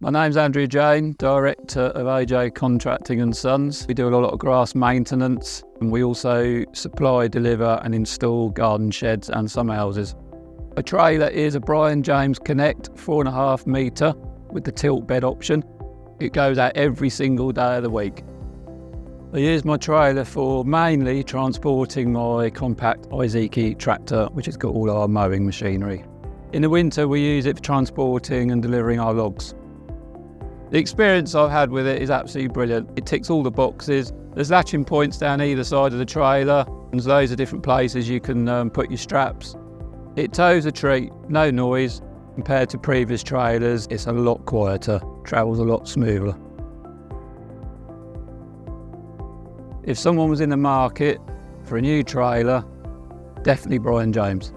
My name's Andrew Jane, Director of AJ Contracting and Sons. We do a lot of grass maintenance, and we also supply, deliver and install garden sheds and summer houses. A trailer is a Brian James Connect 4.5 metre with the tilt bed option. It goes out every single day of the week. I use my trailer for mainly transporting my compact Izeki tractor, which has got all our mowing machinery. In the winter we use it for transporting and delivering our logs. The experience I've had with it is absolutely brilliant. It ticks all the boxes. There's latching points down either side of the trailer, and there's loads of different places you can put your straps. It tows a treat, no noise. Compared to previous trailers, it's a lot quieter, travels a lot smoother. If someone was in the market for a new trailer, definitely Brian James.